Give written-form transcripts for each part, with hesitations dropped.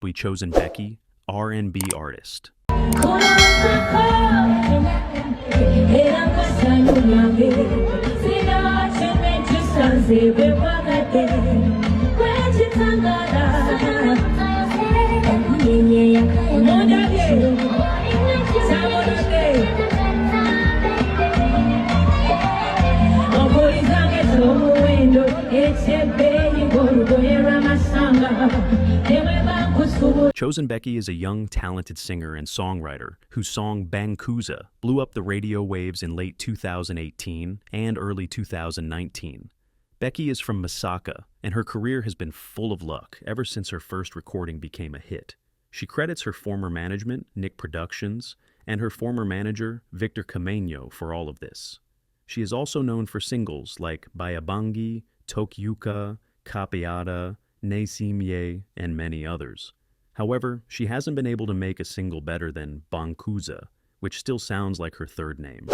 we chosen Becky, R&B artist. Chosen Becky is a young, talented singer and songwriter whose song Bangkuza blew up the radio waves in late 2018 and early 2019. Becky is from Masaka, and her career has been full of luck ever since her first recording became a hit. She credits her former management, Nick Productions, and her former manager, Victor Kamenyo, for all of this. She is also known for singles like Bayabangi, Tokyuka, Kapiata, Nesimye, and many others. However, she hasn't been able to make a single better than Bankuza, which still sounds like her third name.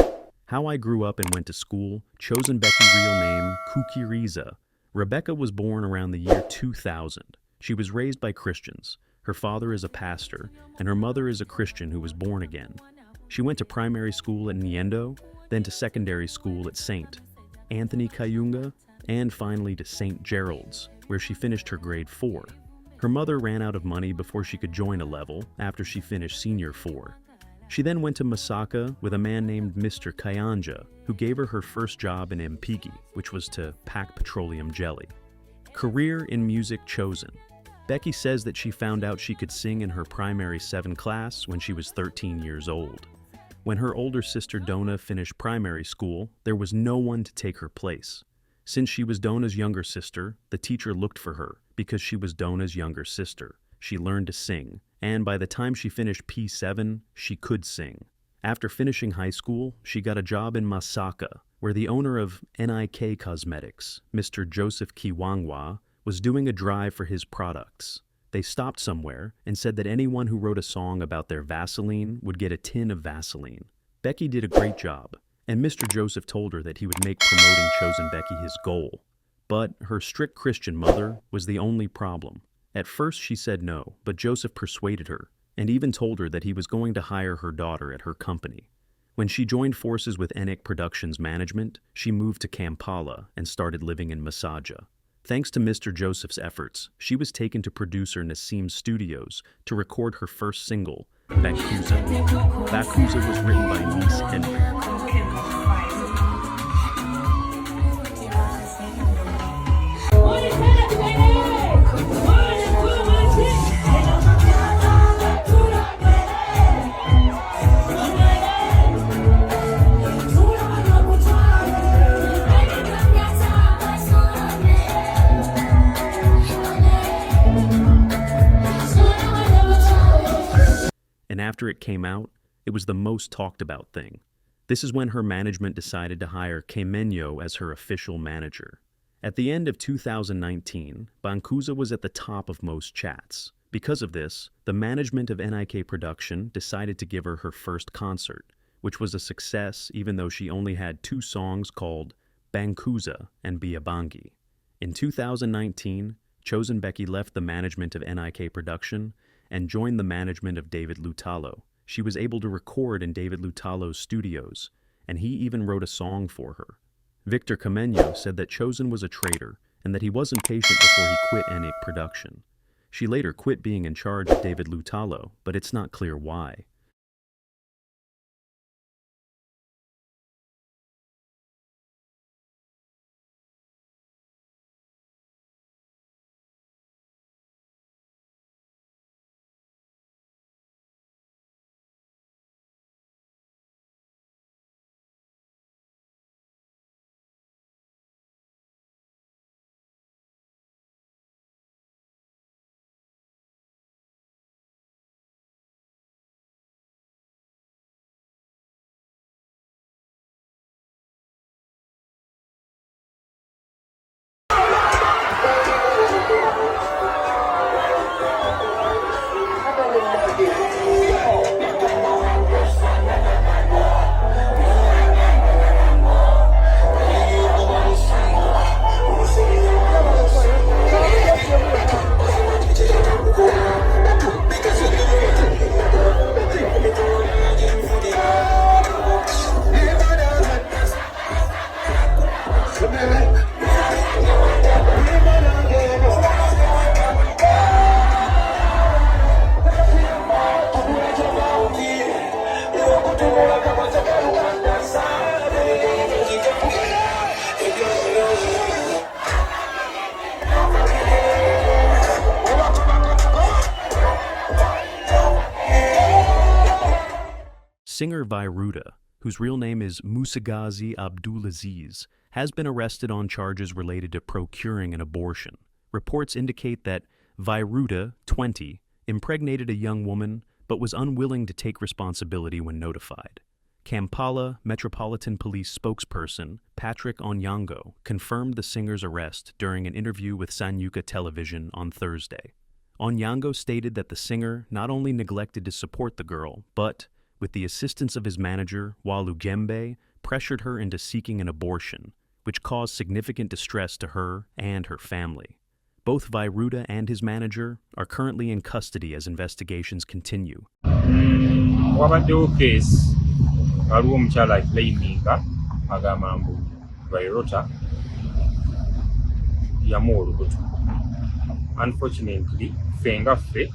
How I grew up and went to school, Chosen Becky real name, Kukiriza. Rebecca was born around the year 2000. She was raised by Christians. Her father is a pastor, and her mother is a Christian who was born again. She went to primary school at Nyendo, then to secondary school at St. Anthony Kayunga, and finally to St. Gerald's, where she finished her grade 4. Her mother ran out of money before she could join a level after she finished senior 4. She then went to Masaka with a man named Mr. Kayanja, who gave her her first job in Mpigi, which was to pack petroleum jelly. Career in music chosen. Becky says that she found out she could sing in her primary 7 class when she was 13 years old. When her older sister Donna finished primary school, there was no one to take her place. Since she was Donna's younger sister, the teacher looked for her because she was Donna's younger sister. She learned to sing, and by the time she finished P7, she could sing. After finishing high school, she got a job in Masaka, where the owner of NIK Cosmetics, Mr. Joseph Kiwangwa, was doing a drive for his products. They stopped somewhere and said that anyone who wrote a song about their Vaseline would get a tin of Vaseline. Becky did a great job, and Mr. Joseph told her that he would make promoting Chosen Becky his goal. But her strict Christian mother was the only problem. At first she said no, but Joseph persuaded her, and even told her that he was going to hire her daughter at her company. When she joined forces with Enik Productions management, she moved to Kampala and started living in Masaja. Thanks to Mr. Joseph's efforts, she was taken to producer Nassim's studios to record her first single, Bakuza. Bakuza was written by Niece Henry. And after it came out, it was the most talked about thing. This is when her management decided to hire Kamenyo as her official manager. At the end of 2019, Bankuza was at the top of most chats. Because of this, the management of NIK Production decided to give her her first concert, which was a success even though she only had 2 songs called Bankuza and Biabangi. In 2019, Chosen Becky left the management of NIK Production and joined the management of David Lutalo. She was able to record in David Lutalo's studios, and he even wrote a song for her. Victor Kamenyo said that Chosen was a traitor and that he wasn't patient before he quit Enik Production. She later quit being in charge of David Lutalo, but it's not clear why. Singer Vyroota, whose real name is Musagazi Abdulaziz, has been arrested on charges related to procuring an abortion. Reports indicate that Vyroota, 20, impregnated a young woman but was unwilling to take responsibility when notified. Kampala Metropolitan Police spokesperson Patrick Onyango confirmed the singer's arrest during an interview with Sanyuka Television on Thursday. Onyango stated that the singer not only neglected to support the girl, but, with the assistance of his manager, Walugembe, pressured her into seeking an abortion, which caused significant distress to her and her family. Both Vyroota and his manager are currently in custody as investigations continue. Wabaddewo case waliwo omukyala claiminga agamba mbu Vyroota yamuwa olubuto. Unfortunately ffe nga ffe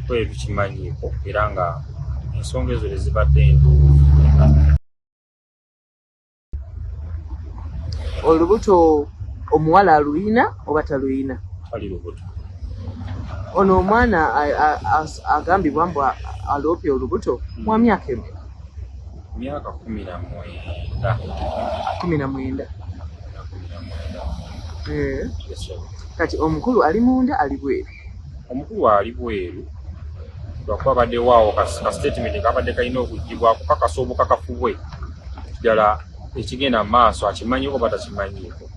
twali tukimanyiiko era nga ensonga ezo tezibadde entuufu. Olubuto omuwala aluyina oba taluyina? Tali lubuto. Ono omwana agambibwa mbu aloopye olubuto mwa myaka emeka? Myaka 19. 19. Kati omukulu ali munda ali bweru? Omukulu ali bweru. Lwakuba baddewaawo ka statement kabadde kalina okugibwako kakasa obukakafu bwe ddala ekigenda mu maaso akimanyiiko oba takimanyiiko.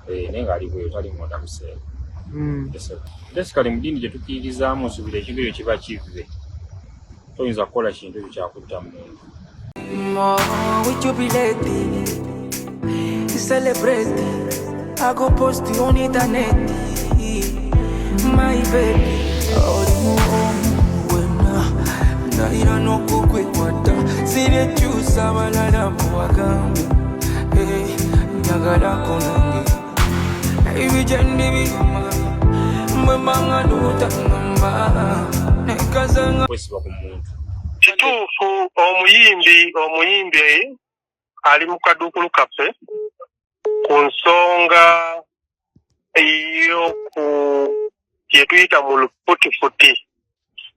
Naye nga ali bweru tali munda museera. Basically mu ddiini gye tukkiririzaamu nsuubira ekigere kiba kivve. Toyinza kukola kintu ekyo kyakutta muntu. We jubilate, celebrate. I go post you on internet, my baby. Naira no kukwe kwata sire chusa balala mwagambe nyagala konange ibijendi bima mbanga nutangamba nekazanga kwesiba ku muntu. Kituufu omuyimbi ali mu kadukulu kaffe ku nsonga ey'oku gye tuyita mu lufutifuti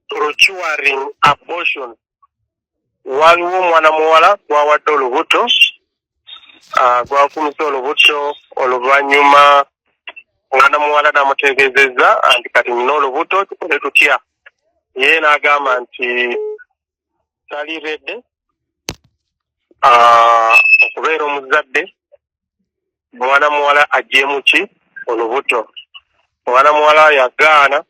procuring abortion. Waliwo omwana muwala gwawadde olubuto, gwakumisa olubuto, oluvannyuma omwana muwala n'amutegeezezza nti kati nina olubuto tukole tutya. Ye n'agamba nti tali redde okubeera omuzadde omwana muwala aggyemu ki olubuto. Omwana muwala yagaana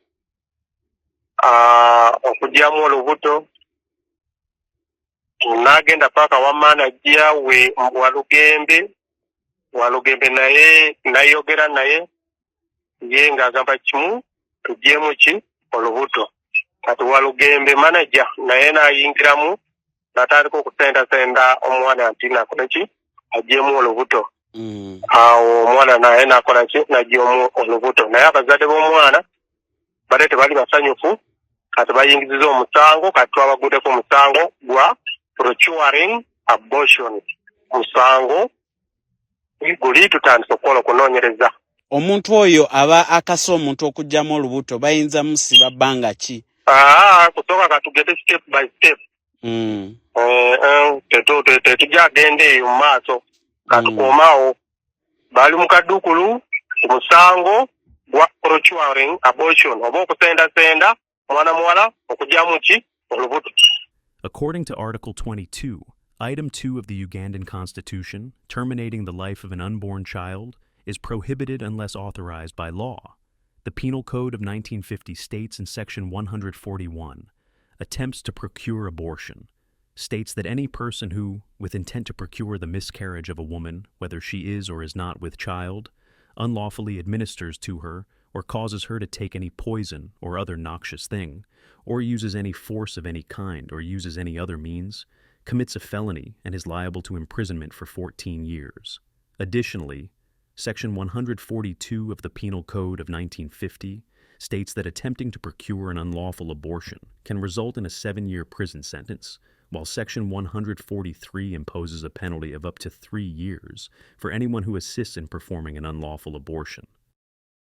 okuggyamu olubuto, n'agenda paaka wa manajja we Walugembe naye nayogera naye ye ng'agamba kimu tuggyemu ki olubuto. Kati Walugembe manajja naye n'ayingiramu n'atandika okusendasenda omwana nti nakola ki aggyemu olubuto. Awo omwana naye n'akola ki n'aggyamu olubuto. Naye abazadde b'omwana bade tebali basanyufu. Kati bayingiziza omusango, kati twabaguddeko omusango gwa procuring abortion. Musango guli tutandise okukola okunoonyereza. Omuntu oyo aba akasa omuntu okuggyamu olubuto bayinza musiba bbanga ki? Kusooka katugende step by step. Tetujja agenda eyo mu maaso. Katukoomaawo bali mu kaddukulu ku musango gwa procuring abortion oba okusendasenda mwana muwala okuggyamu ki olubuto. According to Article 22, Item 2 of the Ugandan Constitution, terminating the life of an unborn child is prohibited unless authorized by law. The Penal Code of 1950 states in Section 141, attempts to procure abortion, states that any person who, with intent to procure the miscarriage of a woman, whether she is or is not with child, unlawfully administers to her or causes her to take any poison or other noxious thing, or uses any force of any kind or uses any other means, commits a felony and is liable to imprisonment for 14 years. Additionally, Section 142 of the Penal Code of 1950 states that attempting to procure an unlawful abortion can result in a 7-year prison sentence, while Section 143 imposes a penalty of up to 3 years for anyone who assists in performing an unlawful abortion.